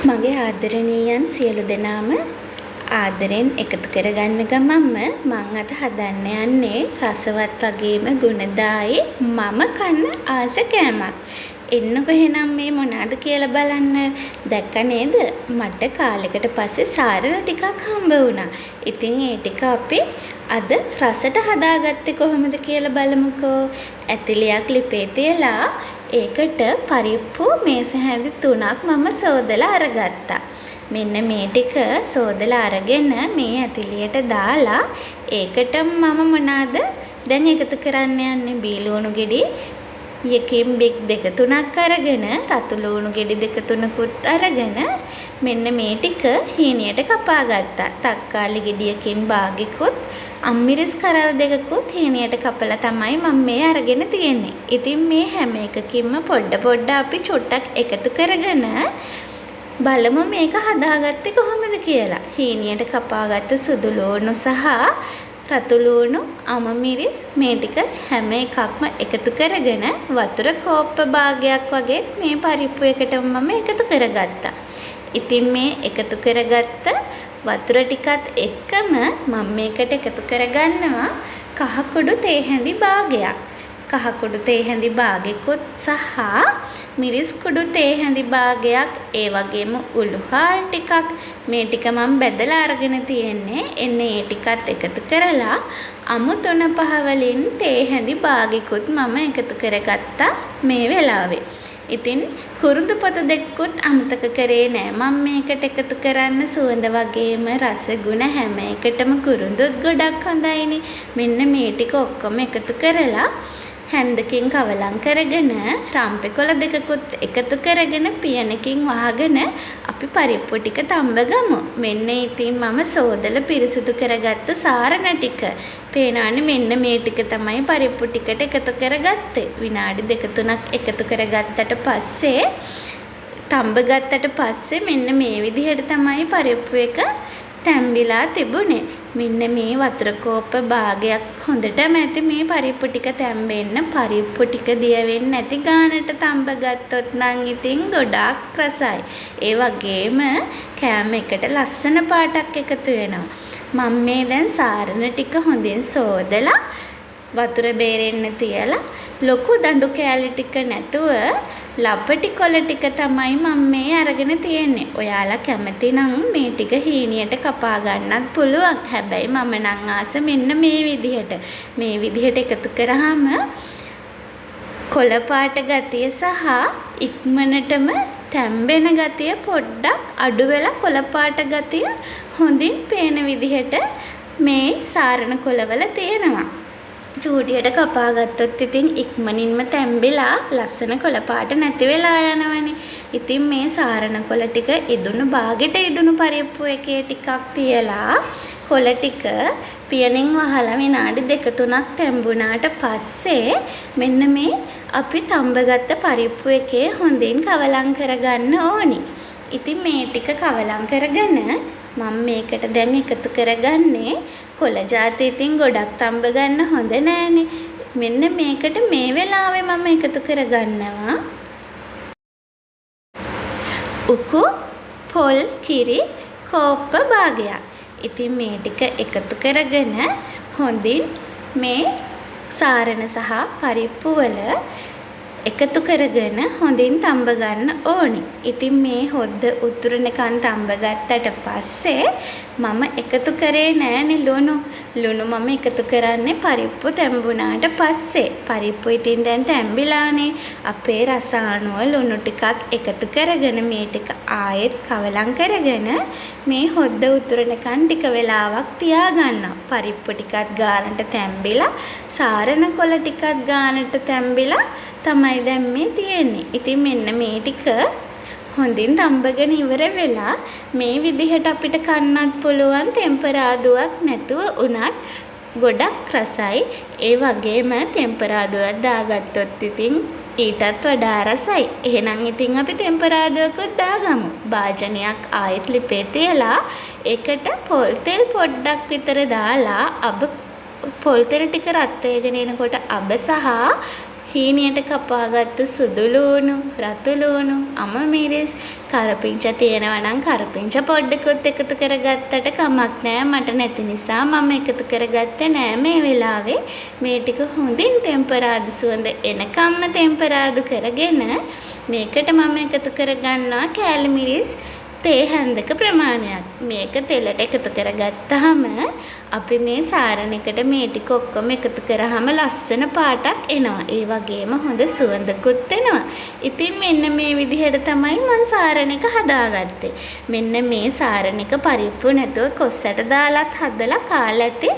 මගේ ආදරණීයන් සියලු දෙනාම ආදරෙන් එකතු කරගන්න ගමන්ම මං අද හදන්න යන්නේ රසවත් වගේම ගුණදායි මම කන්න ආස කෑමක්. එන්නකො එහෙනම් මේ මොනවාද කියලා බලන්න. දැක්ක නේද? මට කාලෙකට පස්සේ සාරන ටිකක් හම්බ වුණා. ඉතින් ඒ ටික අපි අද රසට හදාගත්තේ කොහොමද කියලා බලමුකෝ. ඇතිලියක් ලිපේ තියලා ඒකට පරිප්පු මේස හැඳි 3ක් මම සෝදලා අරගත්තා. මෙන්න මේ ටික සෝදලා අරගෙන මේ ඇතිලියට දාලා ඒකට මම මොනවාද දැන් එකතු කරන්න යන්නේ. බීලුණු ගෙඩි යකින් බික් 2-3ක් අරගෙන රතු ලුණු ගෙඩි 2-3කුත් අරගෙන මෙන්න මේ ටික හීනියට කපා ගත්තා. තක්කාලි ගෙඩියකින් භාගිකුත් අම්මිරිස් කරල් 2කුත් හීනියට කපලා තමයි මම මේ අරගෙන තියෙන්නේ. ඉතින් මේ හැම එකකින්ම පොඩ අපි චුට්ටක් එකතු කරගෙන බලමු මේක හදාගත්තේ කොහොමද කියලා. හීනියට කපාගත්ත සුදු ලුණු සහ රතු ලුණු අමමිරිස් මේ ටික හැම එකක්ම එකතු කරගෙන වතුර කෝප්ප භාගයක් වගේ මේ පරිප්පු එකටම මම එකතු කරගත්තා. ඉතින් මේ එකතු කරගත්ත වතුර ටිකත් එක්කම මම මේකට එකතු කරගන්නවා කහ කුඩු තේ හැඳි භාගයක්. කහ කුඩු තේ හැඳි භාගයකුත් සහ මිරිස් කුඩු තේ හැඳි භාගයක්, ඒ වගේම උළුහාල් ටිකක් මේ ටික මම බෙදලා අරගෙන තියෙන්නේ. එන්නේ ඒ ටිකත් එකතු කරලා අමු 3-5 වලින් තේ හැඳි භාගයකුත් මම එකතු කරගත්තා මේ වෙලාවේ. ඉතින් කුරුඳු පොතු දෙකකුත් අමතක කරේ නෑ. මම මේකට එකතු කරන්න සුවඳ වගේම රස ගුණ හැම එකටම කුරුඳුත් ගොඩක් හොඳයිනේ. මෙන්න මේ ටික ඔක්කොම එකතු කරලා හැන්දකින් කවලම් කරගෙන රම්පෙකොළ 2කුත් එකතු කරගෙන පියනකින් වහගෙන අපි පරිප්පු ටික තඹ ගමු. මෙන්න ඉතින් මම සෝදලා පිරිසිදු කරගත්ත සාරන ටික. පේනවනේ මෙන්න මේ ටික තමයි පරිප්පු ටිකට එකතු කරගත්තේ. විනාඩි 2-3ක් එකතු කරගත්තට පස්සේ තඹ ගත්තට පස්සේ මෙන්න මේ විදිහට තමයි පරිප්පු එක තැම්බිලා තිබුණේ. මෙන්න මේ වතුර කෝප්ප භාගයක් හොඳටම ඇති මේ පරිප්පු ටික තැම්බෙන්න. පරිප්පු ටික දිය වෙන්නේ නැති ගානට තඹ ගත්තොත් නම් ඉතින් ගොඩාක් රසයි. ඒ වගේම කෑම එකට ලස්සන පාටක් එකතු වෙනවා. මම මේ දැන් සාරන ටික හොඳින් සෝදලා වතුර බේරෙන්න තියලා ලොකු දඬු කෑලි ටික නැතුව ලපටි කොළ ටික තමයි මම මේ අරගෙන තියෙන්නේ. ඔයාලා කැමති නම් මේ ටික හීනියට කපා ගන්නත් පුළුවන්. හැබැයි මම නම් ආස මෙන්න මේ විදිහට. මේ විදිහට එකතු කරාම කොළ පාට ගතිය සහ ඉක්මනටම තැම්බෙන ගතිය පොඩ්ඩක් අඩු වෙලා කොළ පාට ගතිය හොඳින් පේන විදිහට මේ සාරන කොළවල තියෙනවා. චූටියට කපා ගත්තොත් ඉතින් ඉක්මනින්ම තැම්බිලා ලස්සන කොළ පාට නැති වෙලා යනවනේ. ඉතින් මේ සාරන කොළ ටික ඉදුණු භාගෙට ඉදුණු පරිප්පු එකේ ටිකක් තියලා කොළ ටික පියනෙන් වහලා විනාඩි 2-3ක් තැම්බුණාට පස්සේ මෙන්න මේ අපි තඹගත්ත පරිප්පු එකේ හොඳින් කවලම් කරගන්න ඕනි. ඉතින් මේ ටික කවලම් කරගෙන මම මේකට දැන් එකතු කරගන්නේ කොළ ජාති. ඉතින් ගොඩක් තඹ ගන්න හොඳ නෑනේ. මෙන්න මේකට මේ වෙලාවේ මම එකතු කරගන්නවා උකු පොල් කිරි කෝප්ප භාගයක්. ඉතින් මේ ටික එකතු කරගෙන හොඳින් මේ සාරන සහ පරිප්පු වල එකතු කරගෙන හොඳින් තඹ ගන්න ඕනි. ඉතින් මේ හොද්ද උතුරනකන් තඹ ගත්තට පස්සේ මම එකතු කරේ නෑනේ ලුණු. ලුණු මම එකතු කරන්නේ පරිප්පු තැඹුණාට පස්සේ. පරිප්පු ඉතින් දැන් තැම්බිලානේ. අපේ රස අනුව ලුණු ටිකක් එකතු කරගෙන මේ ටික ආයෙත් කවලම් කරගෙන මේ හොද්ද උතුරනකන් ටික වෙලාවක් තියාගන්නවා. පරිප්පු ටිකත් ගානට තැම්බිලා සාරන කොළ ටිකත් ගානට තැම්බිලා තමයි දැන් මේ තියෙන්නේ. ඉතින් මෙන්න මේ ටික හොඳින් තඹගෙන ඉවර වෙලා මේ විදිහට අපිට කන්නත් පුළුවන්. ටෙම්පරාදුවක් නැතුව උනත් ගොඩක් රසයි. ඒ වගේම ටෙම්පරාදුවක් දාගත්තොත් ඉතින් ඊටත් වඩා රසයි. එහෙනම් ඉතින් අපි ටෙම්පරාදුවකුත් දාගමු. භාජනයක් ආයෙත් ලිපේ තියලා ඒකට පොල් තෙල් පොඩ්ඩක් විතර දාලා පොල් තෙල් ටික රත් වෙගෙන එනකොට අබ සහ හීනියට කපාගත්තු සුදු ලූණු, රතු ලූණු, අම මිරිස්, කරපිංච තියෙනවා නම් කරපිංච පොඩ්ඩකුත් එකතු කරගත්තට කමක් නෑ. මට නැති නිසා මම එකතු කරගත්තේ නෑ මේ වෙලාවේ. මේ ටික හොඳින් ටෙම්පරාදු සුවඳ එනකම්ම ටෙම්පරාදු කරගෙන මේකට මම එකතු කරගන්නවා කෑලි මිරිස් තේ හැන්දක ප්‍රමාණයක්. මේක තෙලට එකතු කරගත්තාම අපි මේ සාරණයකට මේ ටික ඔක්කොම එකතු කරාම ලස්සන පාටක් එනවා. ඒ වගේම හොඳ සුවඳකුත් එනවා. ඉතින් මෙන්න මේ විදිහට තමයි මම සාරණයක හදාගත්තේ. මෙන්න මේ සාරණයක පරිප්පු නැතුව කොස්සට දාලත් හදලා කාලා ඇති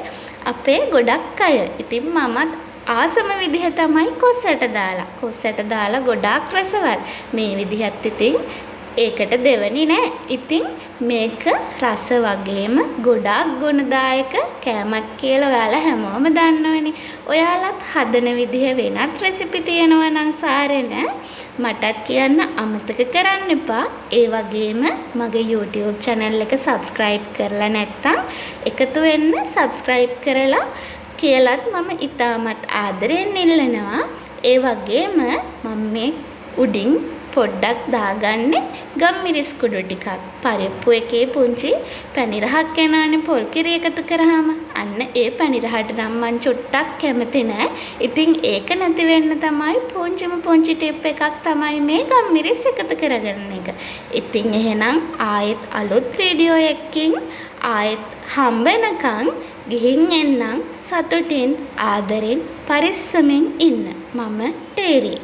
අපේ ගොඩක් අය. ඉතින් මමත් ආසම විදිහ තමයි කොස්සට දාලා ගොඩාක් රසවත්. මේ විදිහත් ඉතින් ඒකට දෙවනි නෑ. ඉතින් මේක රස වගේම ගොඩාක් ගුණදායක කෑමක් කියලා ඔයාලා හැමෝම දන්නවනේ. ඔයාලත් හදන විදිහ වෙනත් රෙසිපි තියෙනවා නම් සාරෙන මටත් කියන්න අමතක කරන්න එපා. ඒ වගේම මගේ YouTube channel එක subscribe කරලා නැත්නම් එකතු වෙන්න subscribe කරලා කියලාත් මම ඉතාමත් ආදරෙන් ඉල්ලනවා. ඒ වගේම මම මේ උඩින් පොඩ්ඩක් දාගන්නේ ගම්මිරිස් කුඩු ටිකක්. පරිප්පු එකේ පුංචි පැණිරහක් එනවනේ පොල් කිරි එකතු කරාම. අන්න ඒ පැණිරහට නම් මං චුට්ටක් කැමති නෑ. ඉතින් ඒක නැති වෙන්න තමයි පුංචි ටිප් එකක් තමයි මේ ගම්මිරිස් එකතු කරගන්න එක. ඉතින් එහෙනම් ආයෙත් අලුත් වීඩියෝ එකකින් ආයෙත් හම්බ වෙනකන් ගිහින් එන්නම්. සතුටින් ආදරෙන් පරිස්සමෙන් ඉන්න. මම ටේරි.